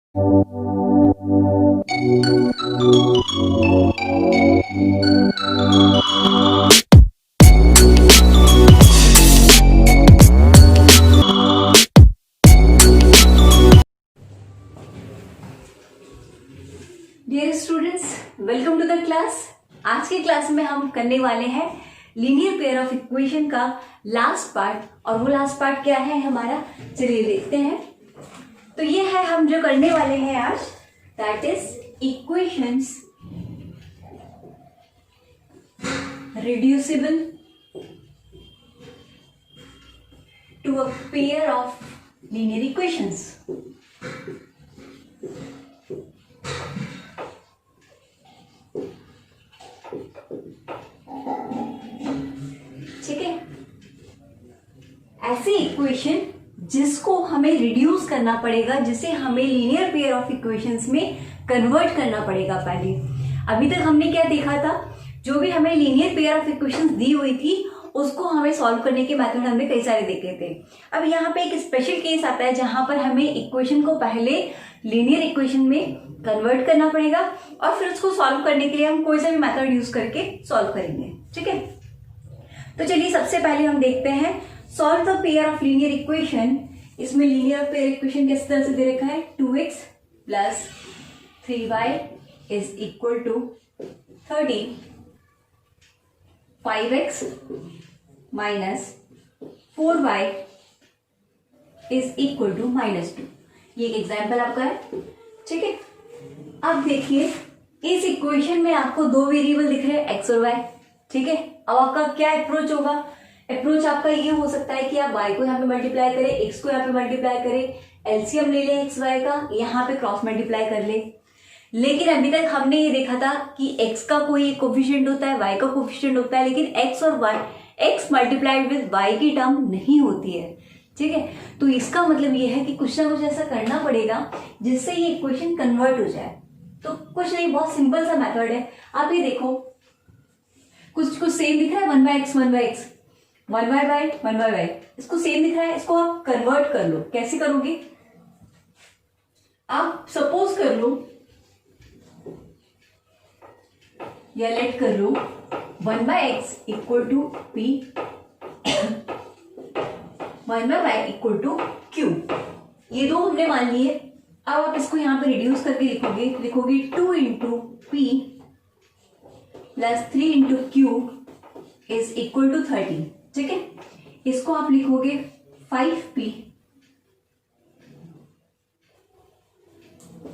Dear students, welcome to the class. आज के class में हम करने वाले हैं लीनियर पेयर ऑफ इक्वेशन का लास्ट पार्ट। और वो लास्ट पार्ट क्या है हमारा, चलिए देखते हैं। तो ये है हम जो करने वाले हैं आज, that is equations reducible to a pair of linear equations. ठीक है, ऐसी इक्वेशन जिसको हमें रिड्यूस करना पड़ेगा, जिसे हमें लीनियर पेयर ऑफ इक्वेशंस में कन्वर्ट करना पड़ेगा। पहले अभी तक हमने क्या देखा था, जो भी हमें लीनियर पेयर ऑफ इक्वेशंस दी हुई थी उसको हमें सॉल्व करने के मेथड हमने कई सारे देखे थे। अब यहाँ पे एक स्पेशल केस आता है जहां पर हमें इक्वेशन को पहले लीनियर इक्वेशन में कन्वर्ट करना पड़ेगा और फिर उसको सॉल्व करने के लिए हम कोई सा भी मेथड यूज करके सॉल्व करेंगे। ठीक है, तो चलिए सबसे पहले हम देखते हैं solve the pair of linear equation. इसमें लीनियर पेयर इक्वेशन किस तरह से दे रखा है, 2x plus 3y is equal to 13, 5x minus 4y is equal to -2। ये एक एग्जाम्पल आपका है। ठीक है, अब देखिए इस इक्वेशन में आपको दो वेरिएबल दिख रहे हैं, x और y। ठीक है, अब आपका क्या अप्रोच होगा, अप्रोच आपका ये हो सकता है कि आप y को यहाँ पे मल्टीप्लाई करें, x को यहाँ पे मल्टीप्लाई करें, एलसीएम ले लें x y का, यहाँ पे क्रॉस मल्टीप्लाई कर ले। लेकिन अभी तक हमने ये देखा था कि x का कोई कोफिशिएंट होता है, y का कोफिशिएंट होता है, लेकिन x और y, x multiplied with y की टर्म नहीं होती है। ठीक है, तो इसका मतलब ये है कि कुछ ना कुछ ऐसा करना पड़ेगा जिससे ये इक्वेशन कन्वर्ट हो जाए। तो कुछ नहीं, बहुत सिंपल सा मेथड है। आप ये देखो, कुछ सेम दिख रहा है, 1/x 1/x, 1/y 1/y, इसको सेम दिख रहा है, इसको आप कन्वर्ट कर लो। कैसे करोगे, आप सपोज कर लो या लेट कर लो 1/x equal to p, 1/y equal to q। ये दो हमने मान लिए। अब आप इसको यहां पे रिड्यूस करके लिखोगे 2 into p plus 3 into q is equal to 13। ठीक है, इसको आप लिखोगे 5p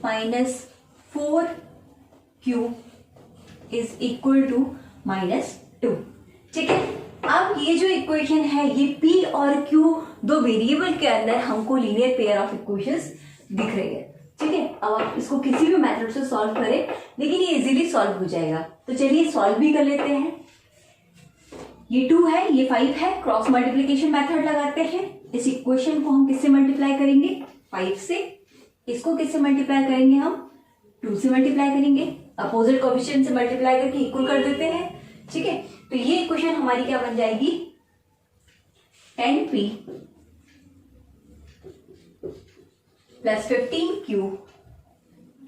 minus 4q is equal to -2। ठीक है, अब ये जो इक्वेशन है, ये p और q दो वेरिएबल के अंदर हमको लीनियर पेयर ऑफ इक्वेशंस दिख रही है। ठीक है, अब आप इसको किसी भी मेथड से सॉल्व करें, लेकिन ये इजीली सॉल्व हो जाएगा। तो चलिए सॉल्व भी कर लेते हैं। ये 2 है, ये 5 है, क्रॉस मल्टीप्लीकेशन मेथड लगाते हैं। इस इक्वेशन को हम किससे मल्टीप्लाई करेंगे, 5 से। इसको किससे मल्टीप्लाई करेंगे, हम 2 से मल्टीप्लाई करेंगे, अपोजिट कोएफिशिएंट से मल्टीप्लाई करके इक्वल कर देते हैं। ठीक है, तो ये इक्वेशन हमारी क्या बन जाएगी, 10p plus 15q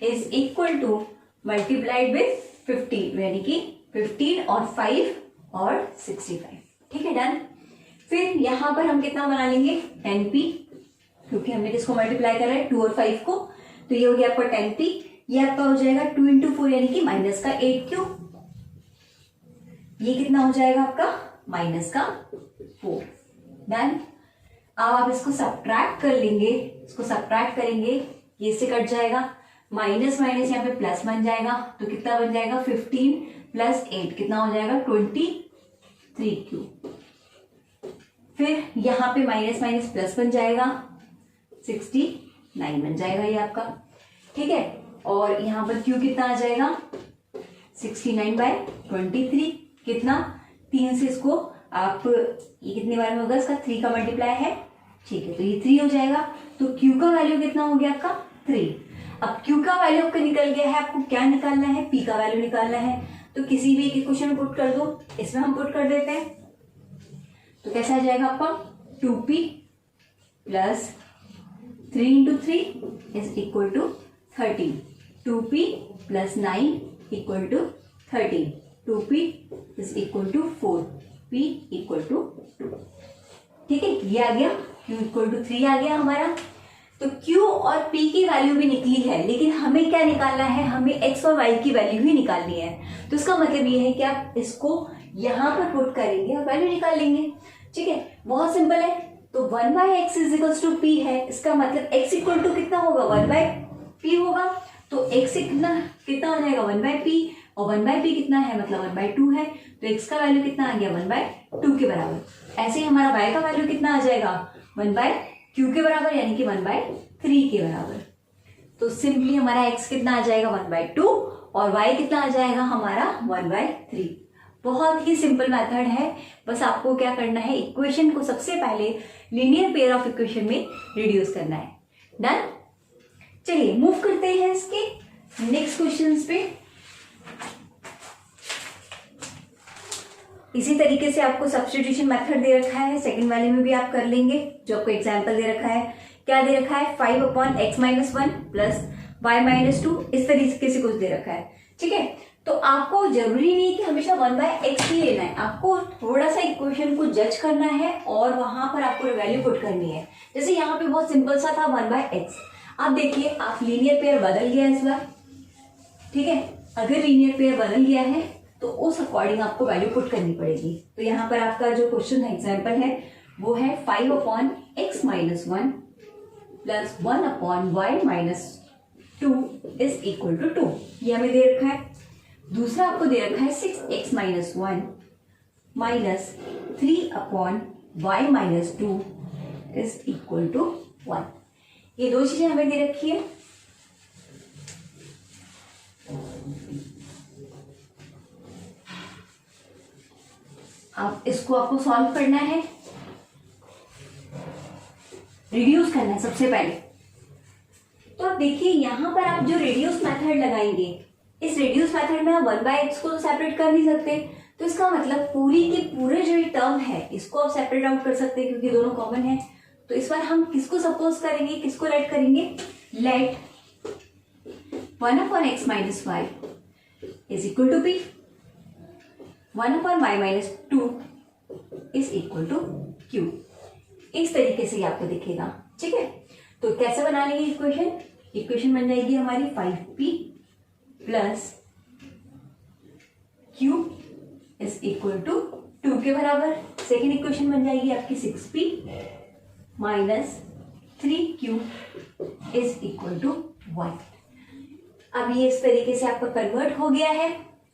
is equal two multiplied with 15, यानी कि 15 और 5 और 65। ठीक है, डन। फिर यहां पर हम कितना बना लेंगे, 10p, क्योंकि हमने किसको मल्टीप्लाई करा है, 2 और 5 को। तो ये हो गया आपका 10p, ये आपका हो जाएगा 2 इंटू 4 यानी कि माइनस का 8q। ये कितना हो जाएगा आपका, माइनस का 4। डन। अब आप इसको सब्ट्रैक्ट कर लेंगे, इसको सब्ट्रैक्ट करेंगे, ये इससे कट जाएगा, माइनस माइनस यहाँ पे प्लस बन जाएगा। तो कितना बन जाएगा, 15 प्लस 8 कितना हो जाएगा, 23q। फिर यहाँ पे माइनस माइनस प्लस बन जाएगा, 69 बन जाएगा ये आपका। ठीक है, और यहाँ पर q कितना आ जाएगा, 69/23, कितना, 3 से इसको आप, ये कितने बार में होगा, इसका 3 का मल्टीप्लाई है। ठीक है, तो ये 3 हो जाएगा। तो q का वैल्यू कितना हो गया आपका, 3। अब q का वैल्यू आपका निकल गया है, आपको क्या निकालना है, p का वैल्यू निकालना है। तो किसी भी एक इक्वेशन में पुट कर दो, इसमें हम पुट कर देते हैं। तो कैसा आ जाएगा आपका, 2p plus 3 into 3 is equal to 13, 2p plus 9 equal to 13, 2p is equal to 4, p equal to 2। ठीक है, ये आ गया, q इक्वल टू 3 आ गया हमारा। तो q और p की वैल्यू भी निकली है, लेकिन हमें क्या निकालना है, हमें x और y की वैल्यू ही निकालनी है। तो इसका मतलब ये है कि आप इसको यहां पर पुट करेंगे और वैल्यू निकाल लेंगे। ठीक है, बहुत सिंपल है। तो 1/x is equals to p है, इसका मतलब x इक्वल टू कितना होगा, 1/p होगा। तो x कितना कितना हो जाएगा, 1/p, और 1/p कितना है, मतलब 1/2 है। तो x का वैल्यू कितना आ गया, 1/2 के बराबर। ऐसे ही हमारा y का वैल्यू कितना आ जाएगा, 1/q के बराबर, यानी कि 1/3 के बराबर। तो सिंपली हमारा x कितना आ जाएगा, 1/2, और y कितना आ जाएगा हमारा 1/3। बहुत ही सिंपल मेथड है, बस आपको क्या करना है, इक्वेशन को सबसे पहले लीनियर पेयर ऑफ इक्वेशन में रिड्यूस करना है। डन। चलिए मूव करते हैं इसके नेक्स्ट क्वेश्चंस पे। इसी तरीके से आपको सब्स्टिट्यूशन मेथड दे रखा है, सेकंड वाले में भी आप कर लेंगे। जो आपको एग्जांपल दे रखा है, क्या दे रखा है, 5/x-1 प्लस y-2, इस तरीके से कुछ दे रखा है। ठीक है, तो आपको जरूरी नहीं कि हमेशा 1/x ही लेना है, आपको थोड़ा सा इक्वेशन को जज करना है और वहां पर आपको वैल्यू पुट करनी है। जैसे यहाँ पे बहुत सिंपल सा था 1/x। आप देखिए, आप लीनियर पेयर बदल गया इस बार। ठीक है, अगर लीनियर पेयर बदल गया है तो उस अकॉर्डिंग आपको वैल्यू पुट करनी पड़ेगी। तो यहाँ पर आपका जो क्वेश्चन है, एग्जाम्पल है, वो है 5/x-1 plus 1/y-2 is equal to 2। ये हमें दे रखा है। दूसरा आपको दे रखा है 6x-1 minus 3/y-2 is equal to 1। ये दो चीजें हमें दे रखी है। आप इसको आपको सॉल्व करना है, रिड्यूस करना है सबसे पहले। तो आप देखिए, यहां पर आप जो रिड्यूस मेथड लगाएंगे, इस रिड्यूस मेथड में आप 1/x को तो सेपरेट कर नहीं सकते। तो इसका मतलब पूरी की पूरे जो ये टर्म है, इसको आप सेपरेट आउट कर सकते हैं, क्योंकि दोनों कॉमन है। तो इस बार हम किसको सपोज करेंगे, किसको लेट करेंगे, let 1/x-y is equal to p, 1/y-2 is equal to q। इस तरीके से आपको दिखेगा। ठीक है, तो कैसे बना लेंगे इक्वेशन, इक्वेशन बन जाएगी हमारी 5p plus q is equal to 2 के बराबर। सेकेंड इक्वेशन बन जाएगी आपकी 6p minus 3q is equal to 1। अब ये इस तरीके से आपका कन्वर्ट हो गया है।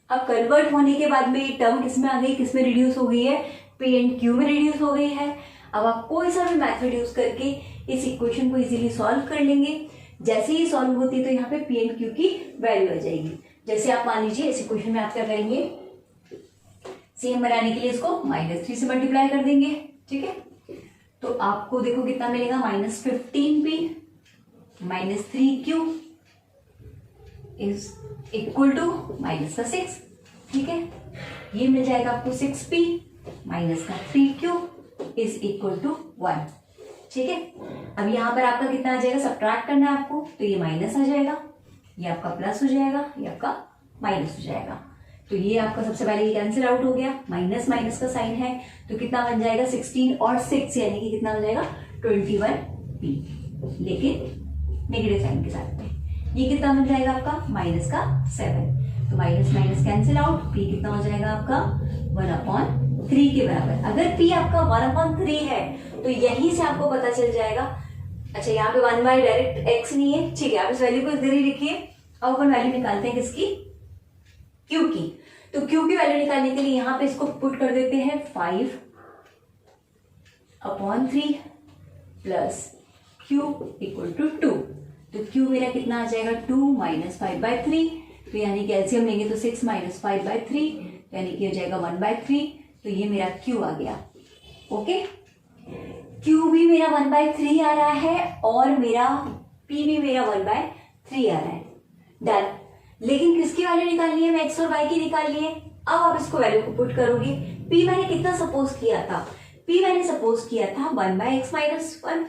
अब कन्वर्ट होने के बाद में ये टर्म किसमें आ गई, किसमें रिड्यूस हो गई है, p एंड q में रिड्यूस हो गई है। अब आप कोई सा भी मेथड यूज करके इस इक्वेशन को इजीली सॉल्व कर लेंगे। जैसे ही सॉल्व होती है तो यहाँ पे p एंड q की वैल्यू आ जाएगी। जैसे आप मान लीजिए, इस इक्वेशन में आप क्या करेंगे, सेम बनाने के लिए इसको -3 से मल्टीप्लाई कर देंगे। ठीक है, तो आपको देखो कितना मिलेगा, -15p minus 3q is equal to -6। ठीक है, ये मिल जाएगा आपको 6p माइनस का 3q इज इक्वल टू 1। ठीक है, अब यहाँ पर आपका कितना आ जाएगा, सब्ट्रैक्ट करना है आपको, तो ये माइनस आ जाएगा, ये आपका प्लस हो जाएगा, ये आपका माइनस हो जाएगा। तो ये आपका सबसे पहले ये कैंसिल आउट हो गया, माइनस माइनस का साइन है, तो कितना बन जाएगा 16 और 6 यानी कि कितना हो जाएगा 21p, लेकिन नेगेटिव साइन के साथ में। ये कितना बन जाएगा आपका माइनस का 7, तो minus minus cancel out, p कितना हो जाएगा आपका 1/3 के बराबर। अगर p आपका 1/3 है तो यहीं से आपको पता चल जाएगा। अच्छा, यहाँ पे 1 बाय डायरेक्ट x नहीं है, ठीक है, आप इस वैल्यू को इधर ही लिखिए। अब अपन वैल्यू निकालते हैं किसकी, q की। तो q की वैल्यू निकालने के लिए यहाँ पे इसको पुट कर देते हैं 5/3 प्लस q इक्वल टू 2। तो q मेरा कितना आ जाएगा 2 माइनस 5/3, तो यानी कि एलसीएम लेंगे तो 6 माइनस 5/3 यानी कि हो जाएगा 1/3। तो ये मेरा q आ गया। ओके, q भी मेरा 1/3 आ रहा है और मेरा p भी मेरा 1/3 आ रहा है। डन। लेकिन किसकी वैल्यू निकालनी है, मैं x और y की निकालनी है। अब आप इसको वैल्यू को पुट करोगे। p मैंने कितना सपोज किया था, p मैंने सपोज किया था 1/x-1,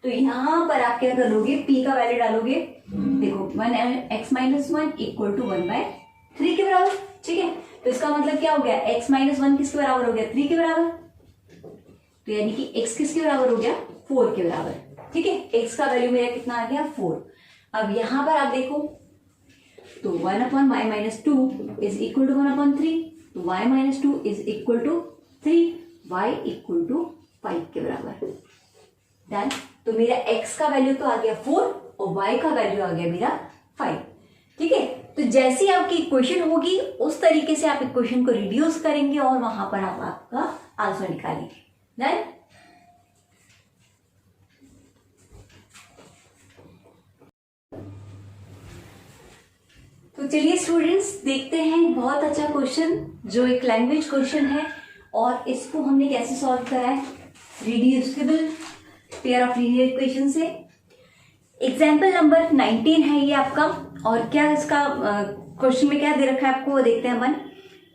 तो यहाँ पर आप क्या करोगे, p का वैल्यू डालोगे, देखो 1x-1 इक्वल टू 1/3 के बराबर। ठीक है, तो इसका मतलब क्या हो गया, x-1 किसके बराबर हो गया, 3 के बराबर। तो यानी कि x किसके बराबर हो गया, 4 के बराबर। ठीक है, x का वैल्यू मेरा कितना आ गया, 4। अब यहां पर आप देखो तो 1/y-2 इज इक्वल टू 1/3, तो y-2 is equal to 3, y equal to 5 के बराबर। डन। तो मेरा x का वैल्यू तो आ गया 4 और y का वैल्यू आ गया मेरा 5। ठीक है, तो जैसी आपकी इक्वेशन होगी उस तरीके से आप इक्वेशन को रिड्यूस करेंगे और वहां पर आप आपका आंसर निकालेंगे। डन। तो चलिए स्टूडेंट्स देखते हैं बहुत अच्छा क्वेश्चन जो एक लैंग्वेज क्वेश्चन है और इसको हमने कैसे सॉल्व करा है, reducible pair of linear equation से। एग्जाम्पल नंबर 19 है ये आपका, और क्या इसका क्वेश्चन में क्या दे रखा है आपको वो देखते हैं अपन।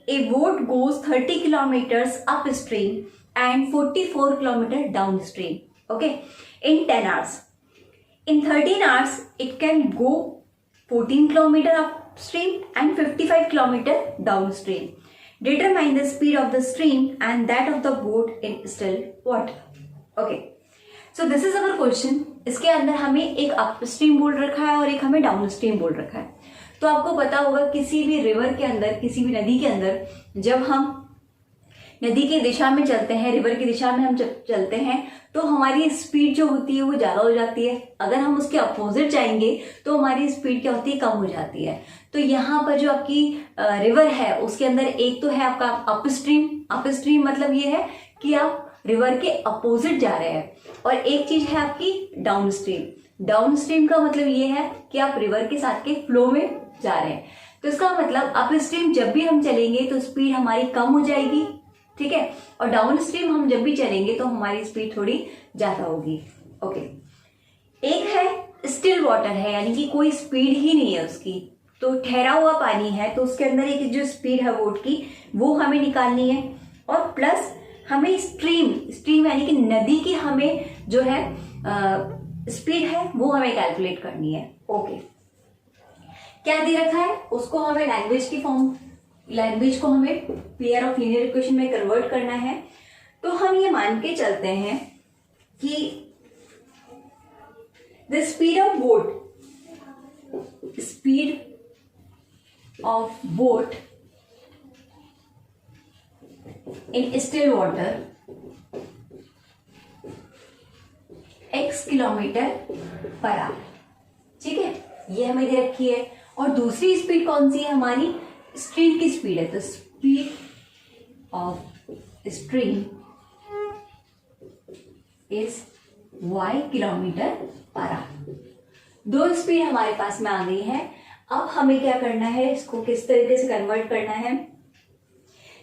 A boat goes 30 kilometers upstream and 44 kilometer downstream, okay, in 10 hours. In 13 hours, it can go 14 kilometer upstream and 55 kilometer downstream. Determine the speed of the stream and that of the boat in still water. Okay. So this is our question. इसके अंदर हमें एक upstream बोल रखा है और एक हमें डाउनस्ट्रीम बोल रखा है। तो आपको पता होगा किसी भी रिवर के अंदर, किसी भी नदी के अंदर, जब हम नदी की दिशा में चलते हैं, रिवर की दिशा में हम चलते हैं तो हमारी स्पीड जो होती है वो ज्यादा हो जाती है। अगर हम उसके अपोजिट जाएंगे तो हमारी स्पीड क्या होती है, कम हो जाती है। तो यहाँ पर जो आपकी रिवर है उसके अंदर एक तो है आपका अपस्ट्रीम। अपस्ट्रीम मतलब ये है कि आप रिवर के अपोजिट जा रहे हैं, और एक चीज है आपकी डाउनस्ट्रीम। डाउनस्ट्रीम का मतलब ये है कि आप रिवर के साथ के फ्लो में जा रहे हैं। तो इसका मतलब अपस्ट्रीम जब भी हम चलेंगे तो स्पीड हमारी कम हो जाएगी, ठीक है, और डाउन स्ट्रीम हम जब भी चलेंगे तो हमारी स्पीड थोड़ी ज्यादा होगी। ओके, एक है स्टिल वाटर है, यानी कि कोई स्पीड ही नहीं है उसकी, तो ठहरा हुआ पानी है, तो उसके अंदर एक जो स्पीड है बोट की वो हमें निकालनी है, और प्लस हमें स्ट्रीम यानी कि नदी की हमें जो है स्पीड है वो हमें कैलकुलेट करनी है। ओके, क्या दे रखा है उसको हमें लैंग्वेज को हमें पेयर ऑफ लीनियर इक्वेशन में कन्वर्ट करना है। तो हम ये मान के चलते हैं कि the speed of boat in still water x kilometre per hour. ठीक है, ये हमें दे रखी है। और दूसरी स्पीड कौन सी है, हमारी स्ट्रीम की स्पीड है। तो speed of stream is y kilometre per hour. दो स्पीड हमारे पास में आ गई है। अब हमें क्या करना है, इसको किस तरीके से कन्वर्ट करना है।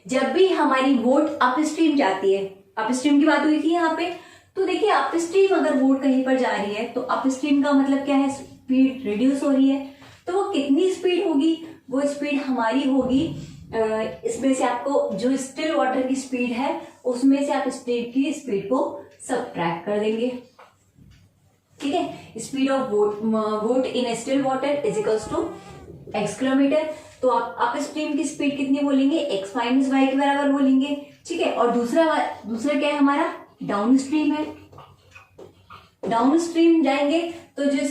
जब भी हमारी बोट अपस्ट्रीम जाती है, अपस्ट्रीम की बात हुई थी यहाँ पे, तो देखिए अपस्ट्रीम अगर बोट कहीं पर जा रही है तो अपस्ट्रीम का मतलब क्या है, स्पीड रिड्यूस हो रही है। तो वो कितनी स्पीड होगी, वो स्पीड हमारी होगी इसमें से आपको जो स्टिल वाटर की स्पीड है उसमें से आप स्ट्रीम की स्पीड को सबट्रैक्ट कर देंगे। ठीक है, speed of boat in still water is equals to x kilometre. तो आप अपस्ट्रीम की स्पीड कितनी बोलेंगे, x माइनस वाई के बराबर बोलेंगे। ठीक है, और दूसरा क्या है हमारा, डाउन स्ट्रीम है। डाउन स्ट्रीम जाएंगे तो जो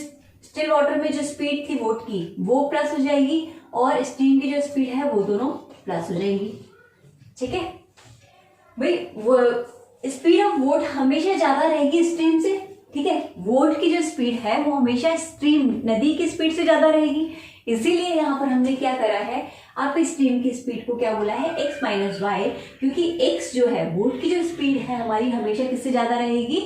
स्टिल वाटर में जो स्पीड थी बोट की वो प्लस हो जाएगी, और स्ट्रीम की जो स्पीड है वो दोनों प्लस हो जाएंगी। ठीक है भाई, वो स्पीड ऑफ बोट हमेशा ज्यादा रहेगी स्ट्रीम से। ठीक है, बोट की जो स्पीड है वो हमेशा स्ट्रीम नदी की स्पीड से ज्यादा रहेगी। इसीलिए यहाँ पर हमने क्या करा है, आप स्ट्रीम की स्पीड को क्या बोला है, x माइनस वाई, क्योंकि x जो है बोट की जो स्पीड है हमारी हमेशा किससे ज्यादा रहेगी,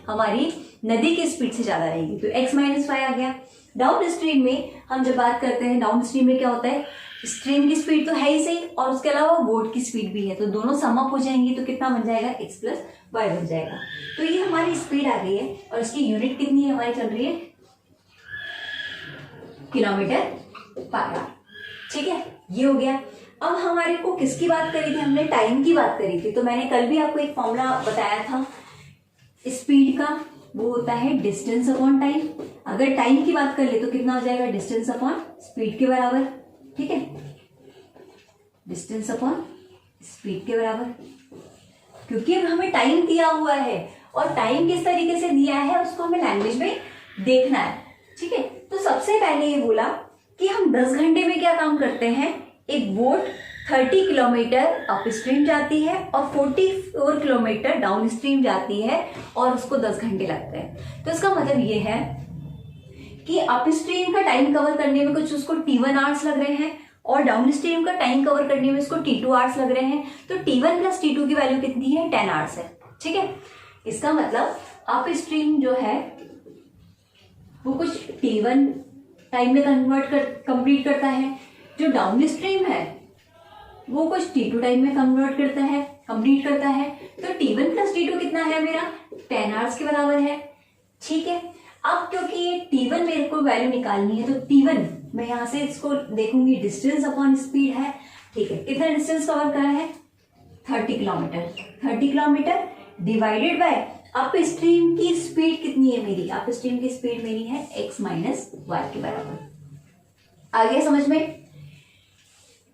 हमारी नदी की स्पीड से ज्यादा रहेगी। तो x माइनस वाई आ गया। डाउन स्ट्रीम में हम जब बात करते हैं, डाउन स्ट्रीम में क्या होता है, स्ट्रीम की स्पीड तो है ही सही और उसके अलावा बोट की स्पीड भी है, तो दोनों सम अप हो जाएंगी। तो कितना बन जाएगा, x प्लस वाई बन जाएगा। तो ये हमारी स्पीड आ गई है, और इसकी यूनिट कितनी है हमारी चल रही है, किलोमीटर पर आवर। ठीक है, ये हो गया। अब हमारे को किसकी बात करी थी, हमने टाइम की बात करी थी। तो मैंने कल भी आपको एक फॉर्मूला बताया था स्पीड का, वो होता है डिस्टेंस अपॉन टाइम। अगर टाइम की बात कर ले तो कितना हो जाएगा, डिस्टेंस अपॉन स्पीड के बराबर। ठीक है, डिस्टेंस अपॉन स्पीड के बराबर, क्योंकि अब हमें टाइम दिया हुआ है और टाइम किस तरीके से दिया है उसको हमें लैंग्वेज में देखना है। ठीक है, तो सबसे पहले ये बोला कि हम 10 घंटे में क्या काम करते हैं। एक बोट 30 किलोमीटर अप स्ट्रीम जाती है और 44 किलोमीटर डाउन स्ट्रीम जाती है और उसको 10 घंटे लगते हैं। तो इसका मतलब ये है कि अप स्ट्रीम का टाइम कवर करने में कुछ उसको T1 आवर्स लग रहे हैं और डाउन स्ट्रीम का टाइम कवर करने में उसको T2 आवर्स लग रहे हैं। तो T1 प्लस T2 की वैल्यू कितनी है, 10 आवर्स है। ठीक है, इसका मतलब अप स्ट्रीम जो है वो कुछ T1 टाइम में कंप्लीट करता है, जो डाउन स्ट्रीम है वो कुछ T2 टाइम में कंप्लीट करता है। तो T1 प्लस T2 कितना है मेरा, 10 आवर्स के बराबर है। ठीक है, अब क्योंकि ये T1 मेरे को वैल्यू निकालनी है तो T1 मैं यहां से इसको देखूंगी, डिस्टेंस अपॉन स्पीड है। ठीक है, कितना डिस्टेंस कवर करा है, 30 kilometre. 30 kilometre divided by up stream की स्पीड कितनी है मेरी, अप स्ट्रीम की स्पीड मेरी है x माइनस वाई के बराबर। आ गया समझ में।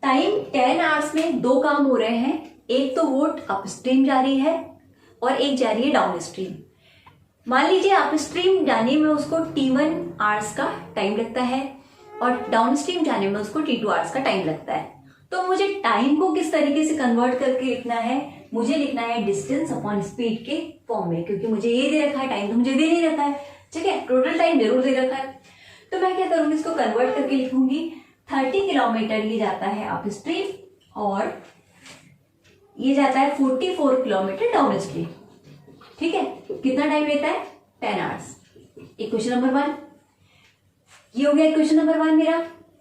टाइम 10 आवर्स में दो काम हो रहे हैं, एक तो बोट अप स्ट्रीम जा रही है और एक जा रही है डाउन स्ट्रीम। मान लीजिए अप स्ट्रीम जाने में उसको T1 आवर्स का टाइम लगता है और डाउन स्ट्रीम जाने में उसको T2 आवर्स का टाइम लगता है। तो मुझे टाइम को किस तरीके से कन्वर्ट करके लिखना है, मुझे लिखना है डिस्टेंस अपॉन स्पीड के फॉर्म में, क्योंकि मुझे ये दे रखा है, टाइम तो मुझे दे नहीं रखा है। ठीक है, टोटल टाइम जरूर दे रखा है। तो मैं क्या करूंगी, इसको कन्वर्ट करके लिखूंगी 30 किलोमीटर ये जाता है अप स्ट्रीम और ये जाता है 44 किलोमीटर डाउन स्ट्रीम। ठीक है, कितना टाइम लेता है, 10 आवर्स। इक्वेशन नंबर 1 ये हो गया, इक्वेशन नंबर 1 मेरा।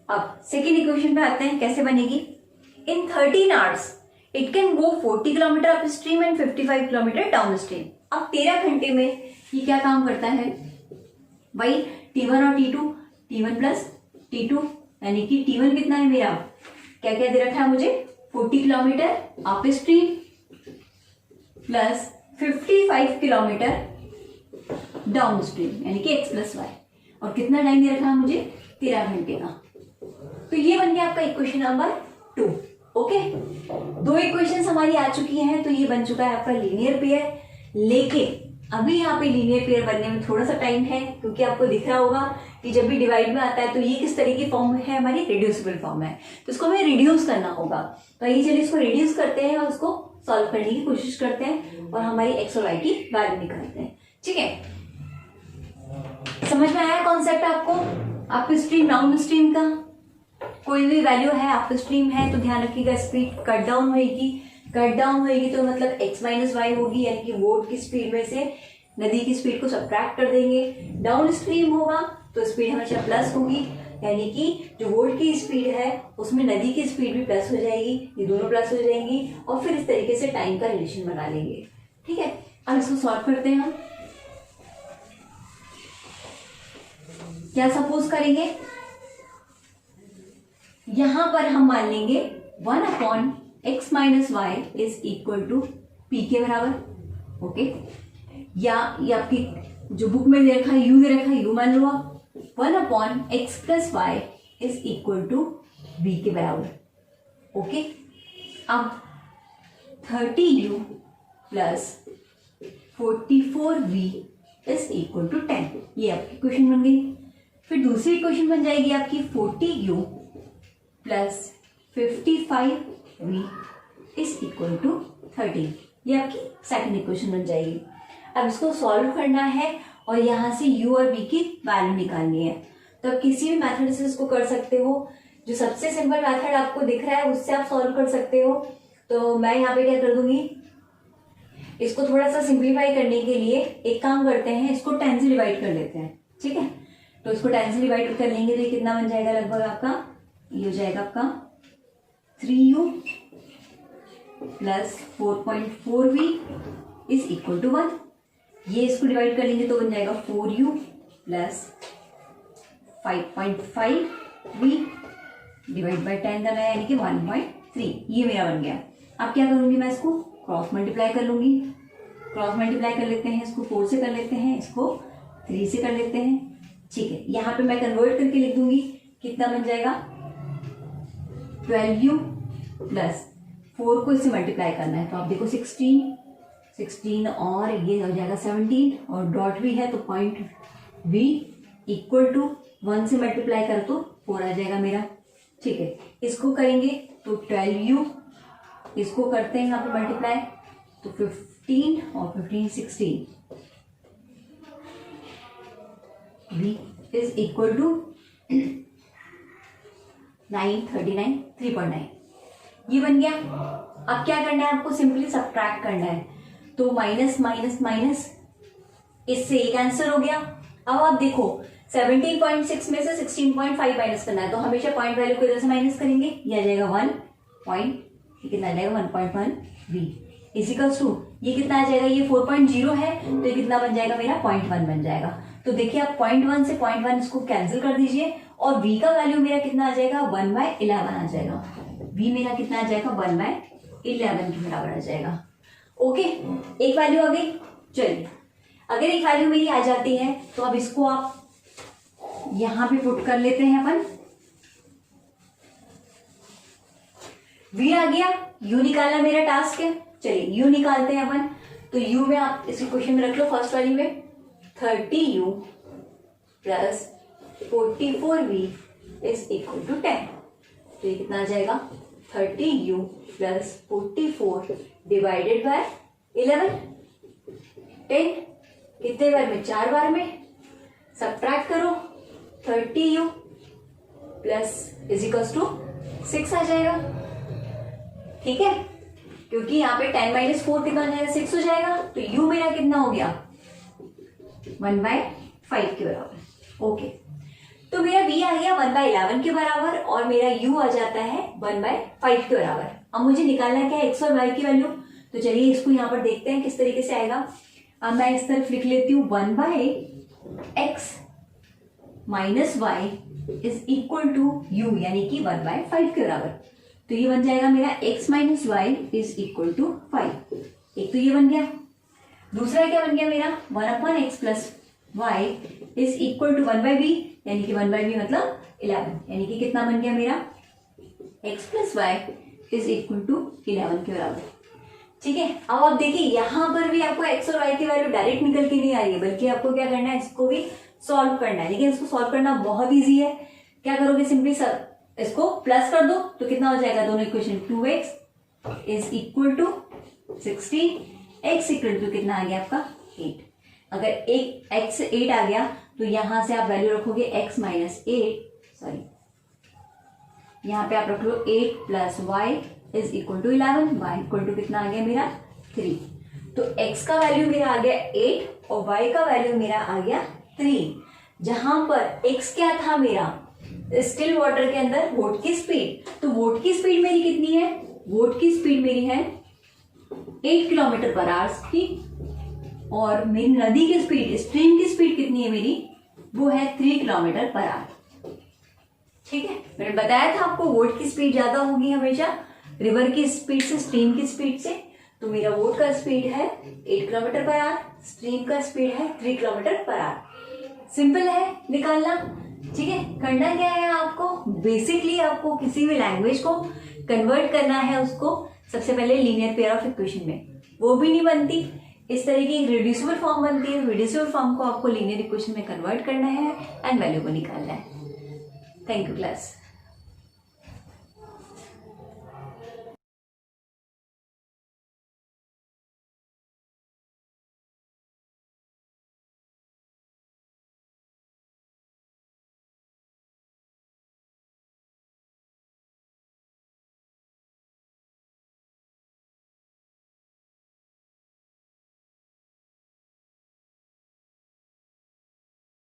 अब सेकेंड इक्वेशन पे आते हैं, कैसे बनेगी। इन 13 hours it can go 40 kilometre up stream and 55 kilometre down stream. अब 13 घंटे में ये क्या काम करता है भाई, T1 और T2, T1 प्लस T2, यानी कि T1 कितना है मेरा, क्या क्या दे रखा है मुझे, 40 kilometre up stream plus 55 kilometre down stream, यानी कि x प्लस वाई। और कितना टाइम दे रखा है मुझे, 13 घंटे का। तो ये बन गया आपका इक्वेशन नंबर 2। ओके, दो इक्वेशंस हमारी आ चुकी हैं, तो ये बन चुका है आपका लीनियर पेयर। लेकिन अभी यहाँ पे लीनियर पेयर बनने में थोड़ा सा टाइम है, क्योंकि आपको दिख रहा होगा कि जब भी डिवाइड में आता है तो ये किस तरीके की फॉर्म है, हमारी रिड्यूसिबल फॉर्म है। तो इसको हमें रिड्यूस करना होगा। तो आइए चलिए इसको रिड्यूस करते हैं और उसको सॉल्व करने की कोशिश करते हैं और हमारी एक्स और वाई की वैल्यू निकालते हैं। ठीक है, समझ में आया कॉन्सेप्ट आपको। अप स्ट्रीम डाउन स्ट्रीम का कोई भी वैल्यू है, अप स्ट्रीम है तो ध्यान रखिएगा स्पीड कट डाउन होगी तो मतलब x माइनस वाई होगी, यानी कि बोट की स्पीड में से नदी की स्पीड को सब्ट्रैक्ट कर देंगे। डाउन स्ट्रीम होगा तो स्पीड हमेशा प्लस होगी, यानी कि जो बोट की स्पीड है उसमें नदी की स्पीड भी प्लस हो जाएगी, ये दोनों प्लस हो जाएंगी और फिर इस तरीके से टाइम का रिलेशन बना लेंगे। ठीक है, अब इसको सॉल्व करते हैं हम। क्या सपोज करेंगे, यहां पर हम मान लेंगे 1 upon x minus y is equal to p के बराबर। ओके, या ये आपकी जो बुक में दे रखा है यू दे रखा है, यू मान लो आप। 1 upon x plus y is equal to v के बराबर। ओके, अब 30u plus 44v is equal to 10, ये आपकी इक्वेशन बन गई। फिर दूसरी इक्वेशन बन जाएगी आपकी 40u plus 55v is equal to 13, ये आपकी सेकंड इक्वेशन बन जाएगी। अब इसको सॉल्व करना है और यहां से u और v की वैल्यू निकालनी है। तो आप किसी भी मेथड से इसको कर सकते हो, जो सबसे सिंपल मेथड आपको दिख रहा है उससे आप सॉल्व कर सकते हो। तो मैं यहाँ पे क्या कर दूंगी, इसको थोड़ा सा सिंप्लीफाई करने के लिए एक काम करते हैं, इसको 10 से डिवाइड कर लेते हैं। ठीक है, तो इसको 10 से डिवाइड कर लेंगे तो ये कितना बन जाएगा लगभग आपका, ये हो जाएगा आपका 3u plus 4.4v is equal to 1। ये इसको डिवाइड कर लेंगे तो बन जाएगा 4u plus 5.5v divide by 10 करना है, यानी कि 1.3। ये मेरा बन गया। अब क्या करूंगी, मैं इसको क्रॉस मल्टीप्लाई कर लूंगी। क्रॉस मल्टीप्लाई कर लेते हैं, इसको 4 से कर लेते हैं, इसको 3 से कर लेते हैं। ठीक है, यहाँ पे मैं कन्वर्ट करके लिख दूंगी, कितना बन जाएगा 12u प्लस 4 को इससे मल्टीप्लाई करना है, तो आप देखो 16 और ये हो जाएगा 17 और डॉट भी है तो पॉइंट v इक्वल टू 1 से मल्टीप्लाई कर तो 4 आ जाएगा मेरा। ठीक है, इसको करेंगे तो 12u, इसको करते हैं यहाँ पे मल्टीप्लाई तो 15 और 15 16, v इज इक्वल टू 939 3.9, ये बन गया। अब क्या करना है आपको, सिंपली सब्ट्रैक्ट करना है, तो माइनस माइनस माइनस, इससे एक आंसर हो गया। अब आप देखो 17.6 में से 16.5 माइनस करना है, तो हमेशा पॉइंट वैल्यू को इधर से माइनस करेंगे, ये आ जाएगा 1 पॉइंट, कितना आ जाएगा 1.1 v इजिकल्स टू, ये कितना आ जाएगा, ये 4.0 है तो ये कितना बन जाएगा मेरा 0.1 बन जाएगा। तो देखिए आप 0.1 से 0.1 इसको कैंसिल कर दीजिए और v का वैल्यू मेरा कितना आ जाएगा 1/11 आ जाएगा। v मेरा कितना आ जाएगा 1/11 के बराबर आ जाएगा। ओके, एक वैल्यू आ गई। चलिए, अगर एक वैल्यू मेरी आ जाती है तो अब इसको आप यहां पे पुट कर लेते हैं अपन। v आ गया, u निकालना मेरा टास्क है। चलिए u निकालते हैं अपन, तो u में आप इस क्वेश्चन में रख लो फर्स्ट वाली में 30u plus 44v is equal to 10, तो ये कितना आ जाएगा 30u प्लस 44 डिवाइडेड बाय 11, 10 कितने बार में, 4 बार में, सब्ट्रैक्ट करो 30u plus is equal to 6 आ जाएगा। ठीक है, क्योंकि यहाँ पे 10 माइनस 4 कितना हो जाएगा 6 हो जाएगा, तो u मेरा कितना हो गया 1/5 के बराबर। ओके, तो मेरा v आ गया 1/11 के बराबर और मेरा u आ जाता है 1/5 के बराबर। अब मुझे निकालना क्या है x और y की वैल्यू, तो चलिए इसको यहाँ पर देखते हैं किस तरीके से आएगा। अब मैं इस तरफ लिख लेती हूँ 1/x minus y is equal to u, यानी कि 1/5 के बराबर। तो ये बन जाएगा मेरा x minus y is equal to 5। एक तो ये बन गया, दूसरा क्या बन गया मेरा 1/x plus y is equal to 1/b, यानी कि 1/b मतलब 11, यानी कि कितना बन गया मेरा x plus y is equal to 11 के बराबर। ठीक है, अब आप देखिए यहाँ पर भी आपको x और y की वैल्यू डायरेक्ट निकल के नहीं आ रही है, बल्कि आपको क्या करना है, इसको भी सॉल्व करना है। लेकिन इसको सॉल्व करना बहुत ईजी है। क्या करोगे, सिंपली इसको प्लस कर दो तो कितना हो जाएगा, दोनों equation 2x is equal to 16, x equal to कितना आ गया आपका 8। अगर एक x 8 आ गया तो यहां से आप वैल्यू रखोगे x माइनस 8, सॉरी यहाँ पे आप रख लो 8 plus y is equal to 11, y equal to कितना आ गया मेरा 3। तो x का वैल्यू मेरा आ गया 8 और y का वैल्यू मेरा आ गया 3, जहां पर x क्या था मेरा स्टिल वाटर के अंदर बोट की स्पीड। तो बोट की स्पीड मेरी कितनी है, बोट की स्पीड मेरी है 8 किलोमीटर पर आवर की, और मेरी नदी की स्पीड, स्ट्रीम की स्पीड कितनी है मेरी, वो है 3 किलोमीटर पर आवर। ठीक है, मैंने बताया था आपको बोट की स्पीड ज्यादा होगी हमेशा रिवर की स्पीड से, स्ट्रीम की स्पीड से। तो मेरा बोट का स्पीड है 8 किलोमीटर पर आवर, स्ट्रीम का स्पीड है 3 किलोमीटर पर आवर। सिंपल है निकालना। ठीक है, करना क्या है आपको, बेसिकली आपको किसी भी लैंग्वेज को कन्वर्ट करना है उसको सबसे पहले लीनियर पेयर ऑफ इक्वेशन में, वो भी नहीं बनती, इस तरह की एक रिड्यूसिबल फॉर्म बनती है। रिड्यूसिबल फॉर्म को आपको लीनियर इक्वेशन में कन्वर्ट करना है एंड वैल्यू को निकालना है। Thank you class.